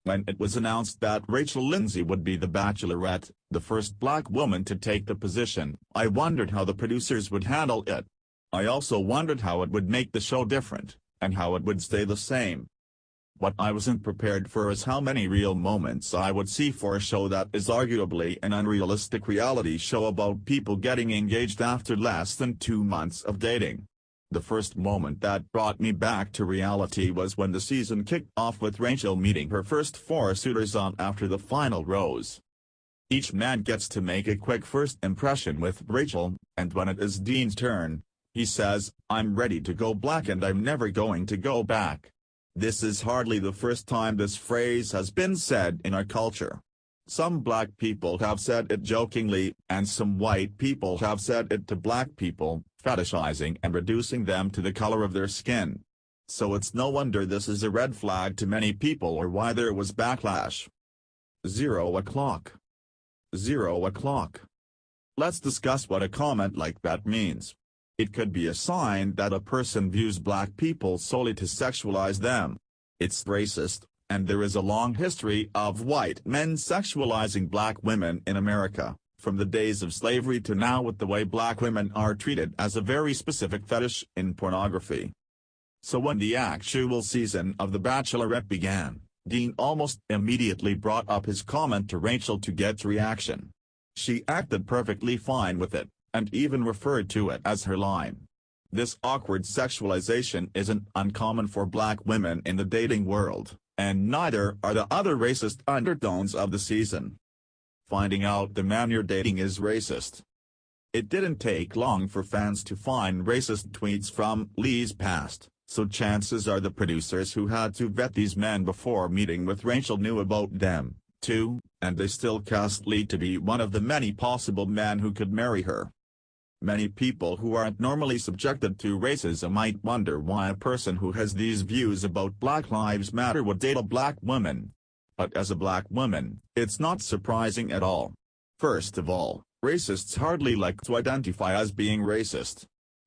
When it was announced that Rachel Lindsay would be the Bachelorette, the first black woman to take the position, I wondered how the producers would handle it. I also wondered how it would make the show different, and how it would stay the same. What I wasn't prepared for is how many real moments I would see for a show that is arguably an unrealistic reality show about people getting engaged after less than 2 months of dating. The first moment that brought me back to reality was when the season kicked off with Rachel meeting her first 4 suitors on after the final rose. Each man gets to make a quick first impression with Rachel, and when it is Dean's turn, he says, "I'm ready to go black and I'm never going to go back." This is hardly the first time this phrase has been said in our culture. Some black people have said it jokingly, and some white people have said it to black people, fetishizing and reducing them to the color of their skin. So it's no wonder this is a red flag to many people or why there was backlash. 0 o'clock. 0 o'clock. Let's discuss what a comment like that means. It could be a sign that a person views black people solely to sexualize them. It's racist, and there is a long history of white men sexualizing black women in America, from the days of slavery to now, with the way black women are treated as a very specific fetish in pornography. So when the actual season of The Bachelorette began, Dean almost immediately brought up his comment to Rachel to get reaction. She acted perfectly fine with it, and even referred to it as her line. This awkward sexualization isn't uncommon for black women in the dating world, and neither are the other racist undertones of the season. Finding out the man you're dating is racist. It didn't take long for fans to find racist tweets from Lee's past, so chances are the producers who had to vet these men before meeting with Rachel knew about them, too, and they still cast Lee to be one of the many possible men who could marry her. Many people who aren't normally subjected to racism might wonder why a person who has these views about Black Lives Matter would date a black woman. But as a black woman, it's not surprising at all. First of all, racists hardly like to identify as being racist.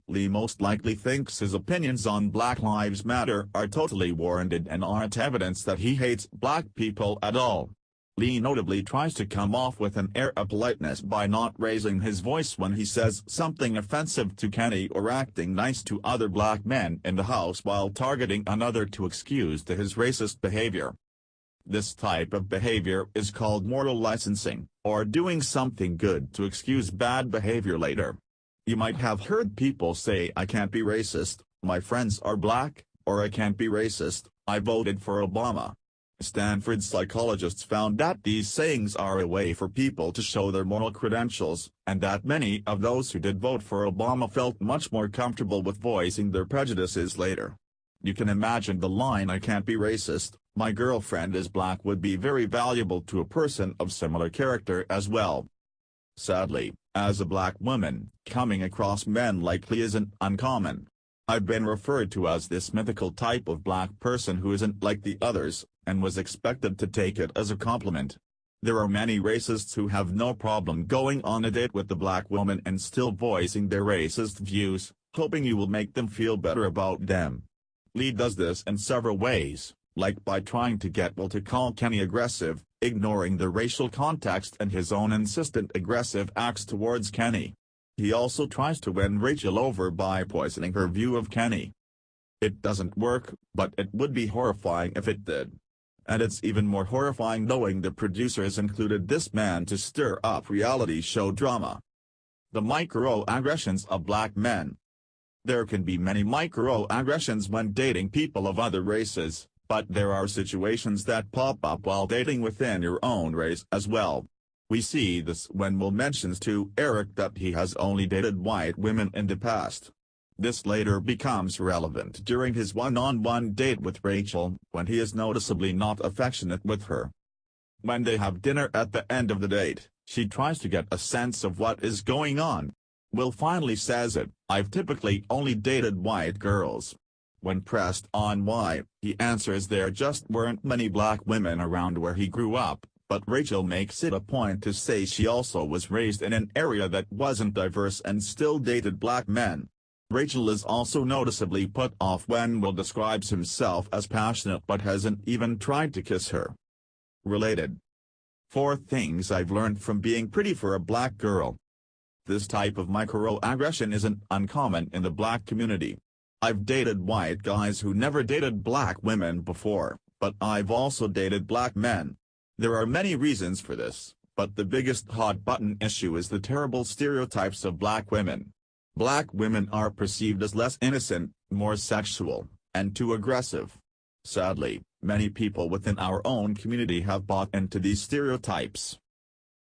Lee most likely thinks his opinions on Black Lives Matter are totally warranted and aren't evidence that he hates black people at all. Lee notably tries to come off with an air of politeness by not raising his voice when he says something offensive to Kenny or acting nice to other black men in the house while targeting another to excuse to his racist behavior. This type of behavior is called moral licensing, or doing something good to excuse bad behavior later. You might have heard people say, "I can't be racist, my friends are black," or "I can't be racist, I voted for Obama." Stanford psychologists found that these sayings are a way for people to show their moral credentials, and that many of those who did vote for Obama felt much more comfortable with voicing their prejudices later. You can imagine the line "I can't be racist, my girlfriend is black" would be very valuable to a person of similar character as well. Sadly, as a black woman, coming across men like Lee isn't uncommon. I've been referred to as this mythical type of black person who isn't like the others, and was expected to take it as a compliment. There are many racists who have no problem going on a date with the black woman and still voicing their racist views, hoping you will make them feel better about them. Lee does this in several ways, like by trying to get Will to call Kenny aggressive, ignoring the racial context and his own insistent aggressive acts towards Kenny. He also tries to win Rachel over by poisoning her view of Kenny. It doesn't work, but it would be horrifying if it did. And it's even more horrifying knowing the producers included this man to stir up reality show drama. The microaggressions of black men. There can be many microaggressions when dating people of other races, but there are situations that pop up while dating within your own race as well. We see this when Will mentions to Eric that he has only dated white women in the past. This later becomes relevant during his one-on-one date with Rachel, when he is noticeably not affectionate with her. When they have dinner at the end of the date, she tries to get a sense of what is going on. Will finally says it, "I've typically only dated white girls." When pressed on why, he answers there just weren't many black women around where he grew up. But Rachel makes it a point to say she also was raised in an area that wasn't diverse and still dated black men. Rachel is also noticeably put off when Will describes himself as passionate but hasn't even tried to kiss her. Related. 4 things I've learned from being pretty for a black girl. This type of microaggression isn't uncommon in the black community. I've dated white guys who never dated black women before, but I've also dated black men. There are many reasons for this, but the biggest hot-button issue is the terrible stereotypes of black women. Black women are perceived as less innocent, more sexual, and too aggressive. Sadly, many people within our own community have bought into these stereotypes.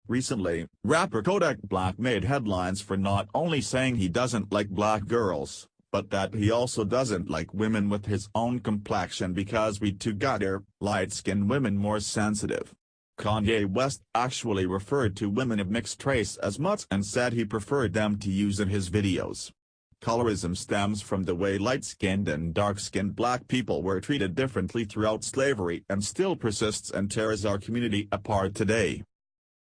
Recently, rapper Kodak Black made headlines for not only saying he doesn't like black girls, but that he also doesn't like women with his own complexion because we too got light-skinned women more sensitive. Kanye West actually referred to women of mixed race as mutts and said he preferred them to use in his videos. Colorism stems from the way light-skinned and dark-skinned black people were treated differently throughout slavery and still persists and tears our community apart today.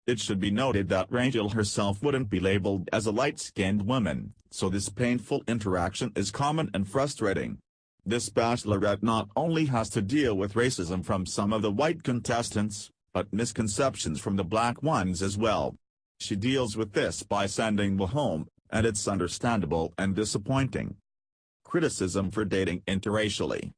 It should be noted that Rachel herself wouldn't be labeled as a light-skinned woman, so this painful interaction is common and frustrating. This Bachelorette not only has to deal with racism from some of the white contestants, but misconceptions from the black ones as well. She deals with this by sending them home, and it's understandable and disappointing. Criticism for dating interracially.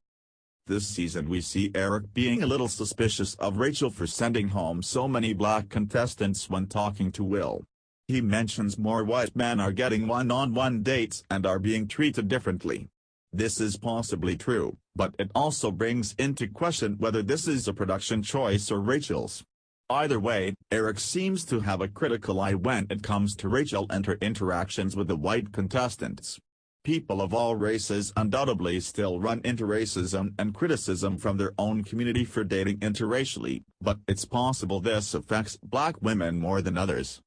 This season we see Eric being a little suspicious of Rachel for sending home so many black contestants when talking to Will. He mentions more white men are getting one-on-one dates and are being treated differently. This is possibly true, but it also brings into question whether this is a production choice or Rachel's. Either way, Eric seems to have a critical eye when it comes to Rachel and her interactions with the white contestants. People of all races undoubtedly still run into racism and criticism from their own community for dating interracially, but it's possible this affects black women more than others.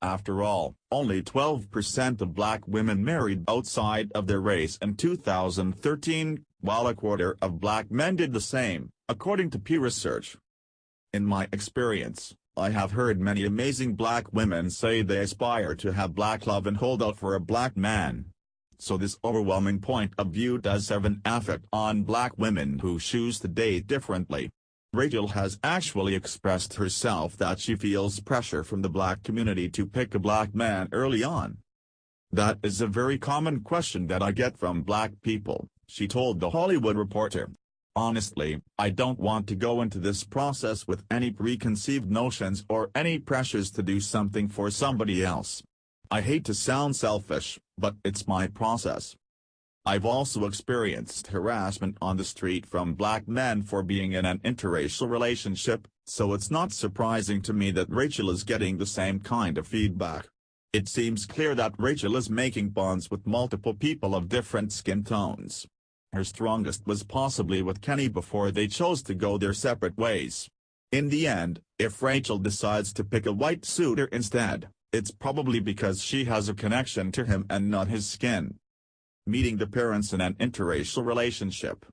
After all, only 12% of black women married outside of their race in 2013, while a quarter of black men did the same, according to Pew Research. In my experience, I have heard many amazing black women say they aspire to have black love and hold out for a black man. So this overwhelming point of view does have an effect on black women who choose to date differently. Rachel has actually expressed herself that she feels pressure from the black community to pick a black man early on. That is a very common question that I get from black people, she told The Hollywood Reporter. Honestly, I don't want to go into this process with any preconceived notions or any pressures to do something for somebody else. I hate to sound selfish, but it's my process. I've also experienced harassment on the street from black men for being in an interracial relationship, so it's not surprising to me that Rachel is getting the same kind of feedback. It seems clear that Rachel is making bonds with multiple people of different skin tones. Her strongest was possibly with Kenny before they chose to go their separate ways. In the end, if Rachel decides to pick a white suitor instead, it's probably because she has a connection to him and not his skin. Meeting the parents in an interracial relationship.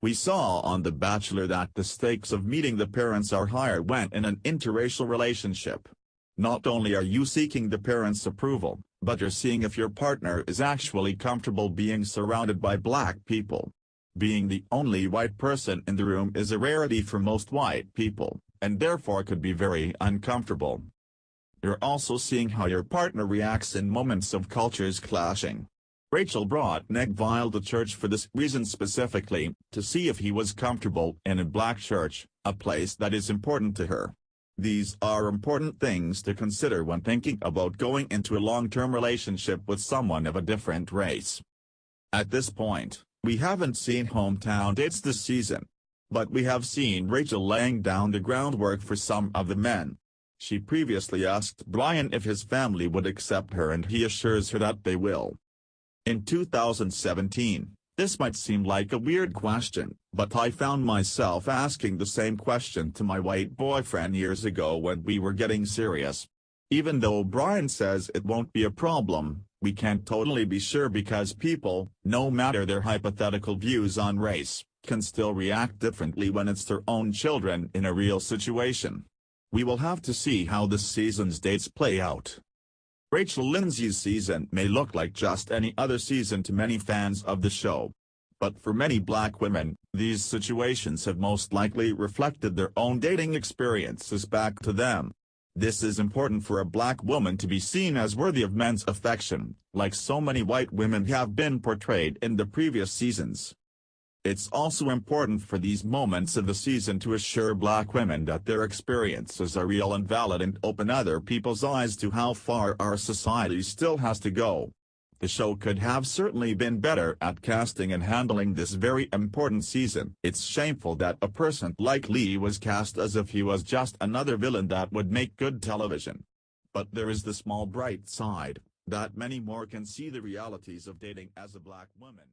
We saw on The Bachelor that the stakes of meeting the parents are higher when in an interracial relationship. Not only are you seeking the parents' approval, but you're seeing if your partner is actually comfortable being surrounded by black people. Being the only white person in the room is a rarity for most white people, and therefore could be very uncomfortable. You're also seeing how your partner reacts in moments of cultures clashing. Rachel brought Nick Vile to church for this reason specifically, to see if he was comfortable in a black church, a place that is important to her. These are important things to consider when thinking about going into a long-term relationship with someone of a different race. At this point, we haven't seen hometown dates this season. But we have seen Rachel laying down the groundwork for some of the men. She previously asked Brian if his family would accept her and he assures her that they will. In 2017, this might seem like a weird question, but I found myself asking the same question to my white boyfriend years ago when we were getting serious. Even though Brian says it won't be a problem, we can't totally be sure because people, no matter their hypothetical views on race, can still react differently when it's their own children in a real situation. We will have to see how this season's dates play out. Rachel Lindsay's season may look like just any other season to many fans of the show. But for many black women, these situations have most likely reflected their own dating experiences back to them. This is important for a black woman to be seen as worthy of men's affection, like so many white women have been portrayed in the previous seasons. It's also important for these moments of the season to assure black women that their experiences are real and valid and open other people's eyes to how far our society still has to go. The show could have certainly been better at casting and handling this very important season. It's shameful that a person like Lee was cast as if he was just another villain that would make good television. But there is the small bright side, that many more can see the realities of dating as a black woman.